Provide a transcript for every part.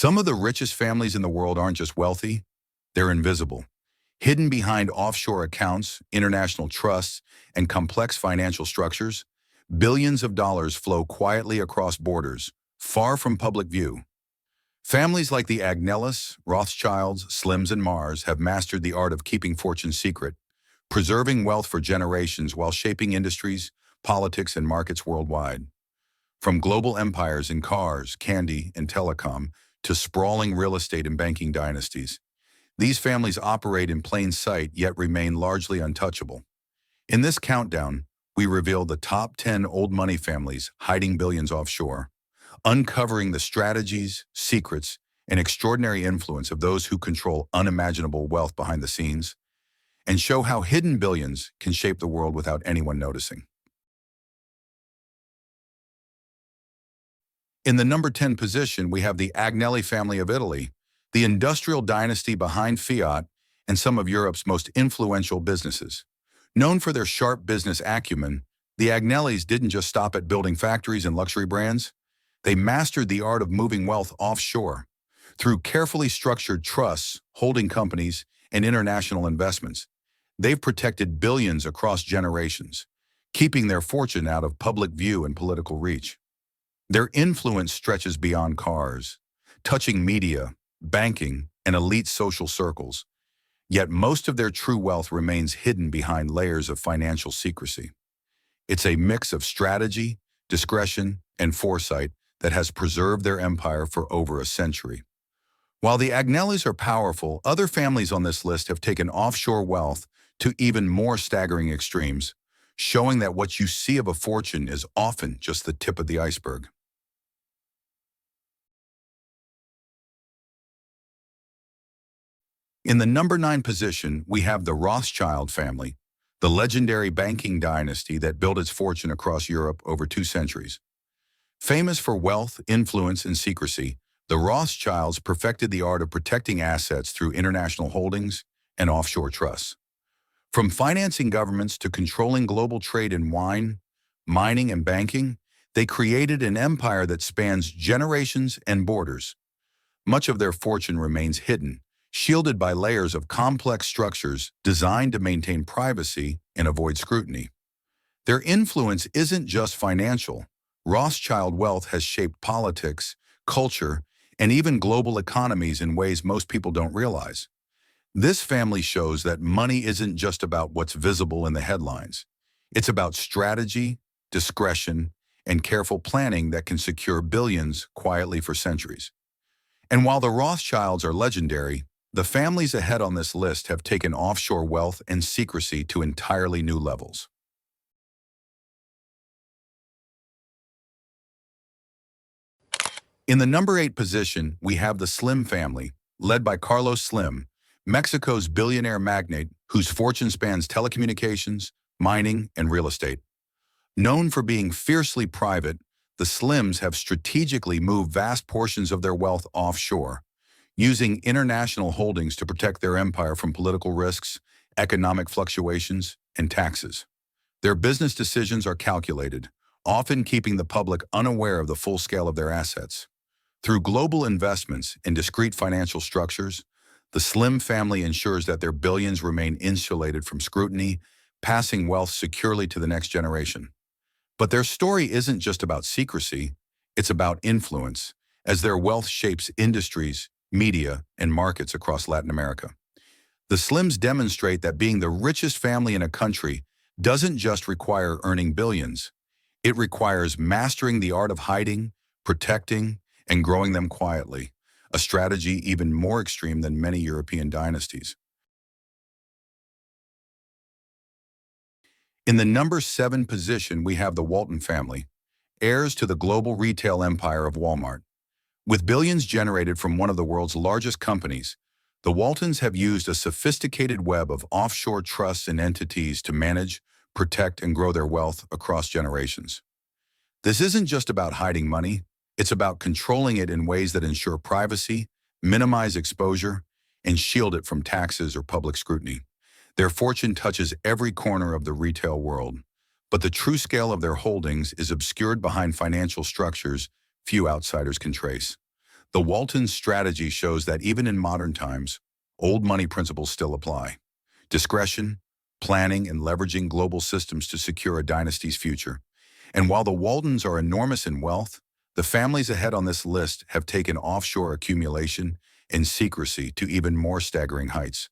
Some of the richest families in the world aren't just wealthy, they're invisible. Hidden behind offshore accounts, international trusts, and complex financial structures, billions of dollars flow quietly across borders, far from public view. Families like the Agnellis, Rothschilds, Slims, and Mars have mastered the art of keeping fortune secret, preserving wealth for generations while shaping industries, politics, and markets worldwide. From global empires in cars, candy, and telecom to sprawling real estate and banking dynasties, these families operate in plain sight yet remain largely untouchable. In this countdown, we reveal the top 10 old money families hiding billions offshore, uncovering the strategies, secrets, and extraordinary influence of those who control unimaginable wealth behind the scenes, and show how hidden billions can shape the world without anyone noticing. In the number 10 position, we have the Agnelli family of Italy, the industrial dynasty behind Fiat and some of Europe's most influential businesses. Known for their sharp business acumen, the Agnellis didn't just stop at building factories and luxury brands. They mastered the art of moving wealth offshore. Through carefully structured trusts, holding companies, and international investments, they've protected billions across generations, keeping their fortune out of public view and political reach. Their influence stretches beyond cars, touching media, banking, and elite social circles. Yet most of their true wealth remains hidden behind layers of financial secrecy. It's a mix of strategy, discretion, and foresight that has preserved their empire for over a century. While the Agnellis are powerful, other families on this list have taken offshore wealth to even more staggering extremes, showing that what you see of a fortune is often just the tip of the iceberg. In the number 9 position, we have the Rothschild family, the legendary banking dynasty that built its fortune across Europe over 2 centuries. Famous for wealth, influence, and secrecy, the Rothschilds perfected the art of protecting assets through international holdings and offshore trusts. From financing governments to controlling global trade in wine, mining, and banking, they created an empire that spans generations and borders. Much of their fortune remains hidden, shielded by layers of complex structures designed to maintain privacy and avoid scrutiny. Their influence isn't just financial. Rothschild wealth has shaped politics, culture, and even global economies in ways most people don't realize. This family shows that money isn't just about what's visible in the headlines. It's about strategy, discretion, and careful planning that can secure billions quietly for centuries. And while the Rothschilds are legendary, the families ahead on this list have taken offshore wealth and secrecy to entirely new levels. In the number 8 position, we have the Slim family, led by Carlos Slim, Mexico's billionaire magnate whose fortune spans telecommunications, mining, and real estate. Known for being fiercely private, the Slims have strategically moved vast portions of their wealth offshore, using international holdings to protect their empire from political risks, economic fluctuations, and taxes. Their business decisions are calculated, often keeping the public unaware of the full scale of their assets. Through global investments in discrete financial structures, the Slim family ensures that their billions remain insulated from scrutiny, passing wealth securely to the next generation. But their story isn't just about secrecy, it's about influence, as their wealth shapes industries, media, and markets across Latin America. The Slims demonstrate that being the richest family in a country doesn't just require earning billions. It requires mastering the art of hiding, protecting, and growing them quietly, a strategy even more extreme than many European dynasties. In the number 7 position, we have the Walton family, heirs to the global retail empire of Walmart. With billions generated from one of the world's largest companies, the Waltons have used a sophisticated web of offshore trusts and entities to manage, protect, and grow their wealth across generations. This isn't just about hiding money, it's about controlling it in ways that ensure privacy, minimize exposure, and shield it from taxes or public scrutiny. Their fortune touches every corner of the retail world, but the true scale of their holdings is obscured behind financial structures few outsiders can trace. The Walton's strategy shows that even in modern times, old money principles still apply. Discretion, planning, and leveraging global systems to secure a dynasty's future. And while the Waltons are enormous in wealth, the families ahead on this list have taken offshore accumulation and secrecy to even more staggering heights,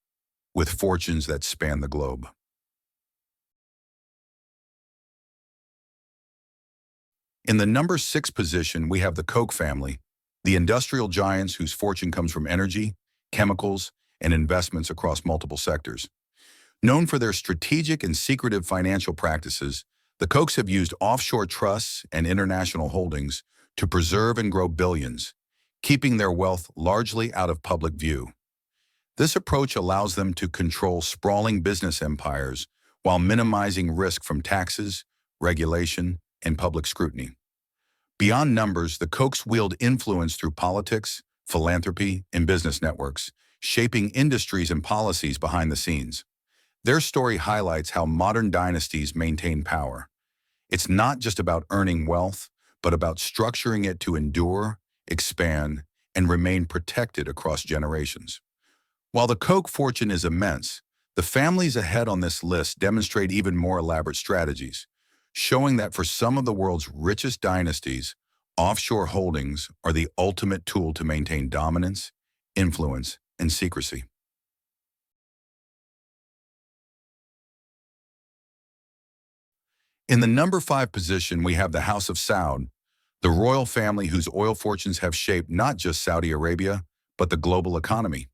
with fortunes that span the globe. In the number 6 position, we have the Koch family, the industrial giants whose fortune comes from energy, chemicals, and investments across multiple sectors. Known for their strategic and secretive financial practices, the Kochs have used offshore trusts and international holdings to preserve and grow billions, keeping their wealth largely out of public view. This approach allows them to control sprawling business empires while minimizing risk from taxes, regulation, and public scrutiny. Beyond numbers, the Kochs wield influence through politics, philanthropy, and business networks, shaping industries and policies behind the scenes. Their story highlights how modern dynasties maintain power. It's not just about earning wealth, but about structuring it to endure, expand, and remain protected across generations. While the Koch fortune is immense, the families ahead on this list demonstrate even more elaborate strategies, showing that for some of the world's richest dynasties, offshore holdings are the ultimate tool to maintain dominance, influence, and secrecy. In the number 5 position, we have the House of Saud, the royal family whose oil fortunes have shaped not just Saudi Arabia, but the global economy.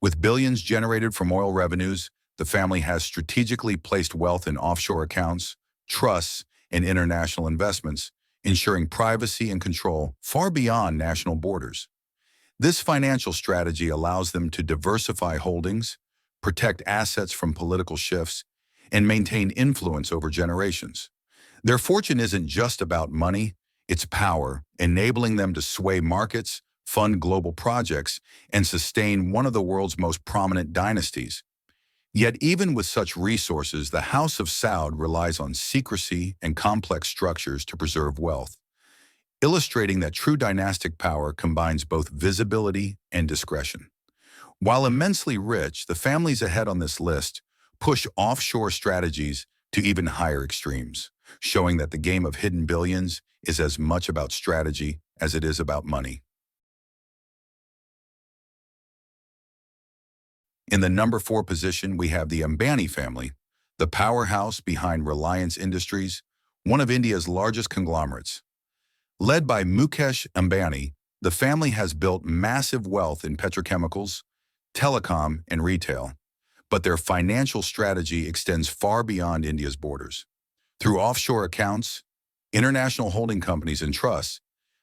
With billions generated from oil revenues, the family has strategically placed wealth in offshore accounts, trusts, and international investments, ensuring privacy and control far beyond national borders. This financial strategy allows them to diversify holdings, protect assets from political shifts, and maintain influence over generations. Their fortune isn't just about money, it's power, enabling them to sway markets, fund global projects, and sustain one of the world's most prominent dynasties. Yet even with such resources, the House of Saud relies on secrecy and complex structures to preserve wealth, illustrating that true dynastic power combines both visibility and discretion. While immensely rich, the families ahead on this list push offshore strategies to even higher extremes, showing that the game of hidden billions is as much about strategy as it is about money. In the number 4 position, we have the Ambani family, the powerhouse behind Reliance Industries, one of India's largest conglomerates. Led by Mukesh Ambani, the family has built massive wealth in petrochemicals, telecom, and retail, but their financial strategy extends far beyond India's borders. Through offshore accounts, international holding companies, and trusts,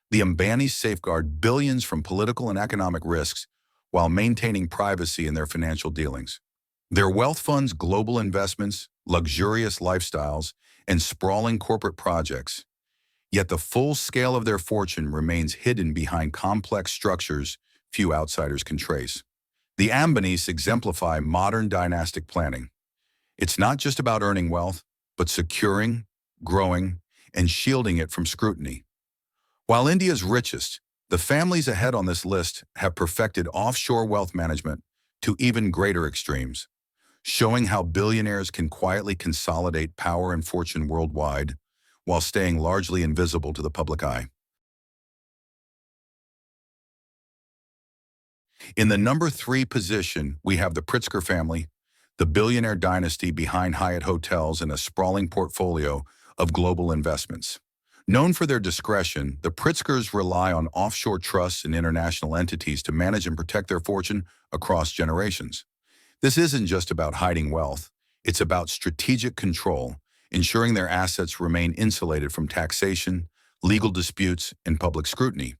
the Ambanis safeguard billions from political and economic risks while maintaining privacy in their financial dealings. Their wealth funds global investments, luxurious lifestyles, and sprawling corporate projects. Yet the full scale of their fortune remains hidden behind complex structures few outsiders can trace. The Ambanis exemplify modern dynastic planning. It's not just about earning wealth, but securing, growing, and shielding it from scrutiny. While India's richest, the families ahead on this list have perfected offshore wealth management to even greater extremes, showing how billionaires can quietly consolidate power and fortune worldwide while staying largely invisible to the public eye. In the number 3 position, we have the Pritzker family, the billionaire dynasty behind Hyatt Hotels and a sprawling portfolio of global investments. Known for their discretion, the Pritzkers rely on offshore trusts and international entities to manage and protect their fortune across generations. This isn't just about hiding wealth, it's about strategic control, ensuring their assets remain insulated from taxation, legal disputes, and public scrutiny.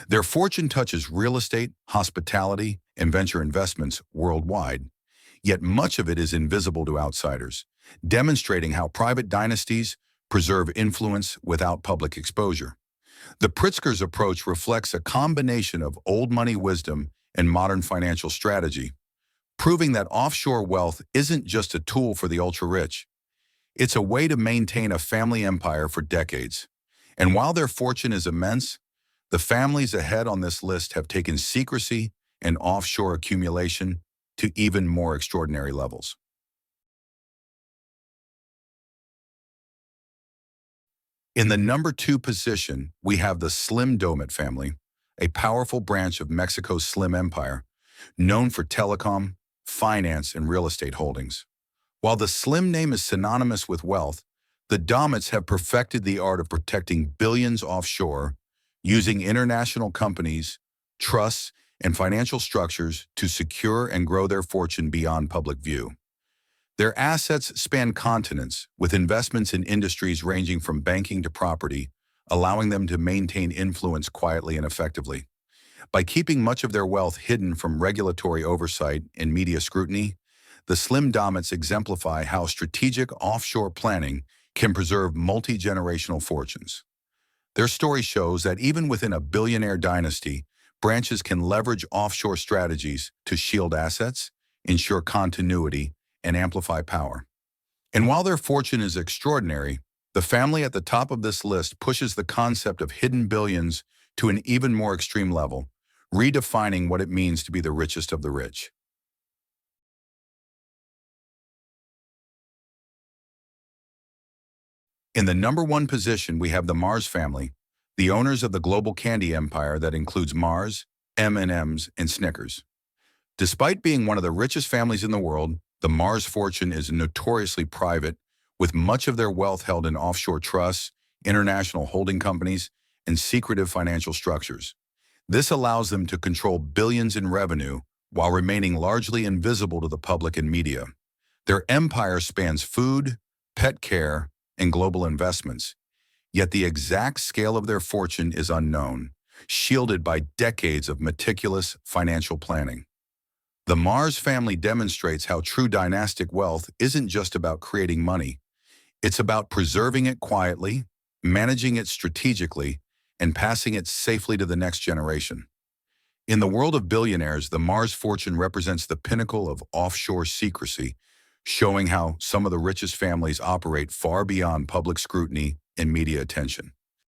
Their fortune touches real estate, hospitality, and venture investments worldwide, yet much of it is invisible to outsiders, demonstrating how private dynasties preserve influence without public exposure. The Pritzkers' approach reflects a combination of old money wisdom and modern financial strategy, proving that offshore wealth isn't just a tool for the ultra-rich. It's a way to maintain a family empire for decades. And while their fortune is immense, The families ahead on this list have taken secrecy and offshore accumulation to even more extraordinary levels. In the number 2 position, we have the Slim Domet family, a powerful branch of Mexico's Slim Empire, known for telecom, finance, and real estate holdings. While the Slim name is synonymous with wealth, the Domets have perfected the art of protecting billions offshore, using international companies, trusts, and financial structures to secure and grow their fortune beyond public view. Their assets span continents, with investments in industries ranging from banking to property, allowing them to maintain influence quietly and effectively. By keeping much of their wealth hidden from regulatory oversight and media scrutiny, the Slim Domets exemplify how strategic offshore planning can preserve multi-generational fortunes. Their story shows that even within a billionaire dynasty, branches can leverage offshore strategies to shield assets, ensure continuity, and amplify power. And while their fortune is extraordinary, the family at the top of this list pushes the concept of hidden billions to an even more extreme level, redefining what it means to be the richest of the rich. In the number 1 position, we have the Mars family, the owners of the global candy empire that includes Mars, M&Ms, and Snickers. Despite being one of the richest families in the world, the Mars fortune is notoriously private, with much of their wealth held in offshore trusts, international holding companies, and secretive financial structures. This allows them to control billions in revenue while remaining largely invisible to the public and media. Their empire spans food, pet care, and global investments, yet the exact scale of their fortune is unknown, shielded by decades of meticulous financial planning. The Mars family demonstrates how true dynastic wealth isn't just about creating money. It's about preserving it quietly, managing it strategically, and passing it safely to the next generation. In the world of billionaires, the Mars fortune represents the pinnacle of offshore secrecy, showing how some of the richest families operate far beyond public scrutiny and media attention.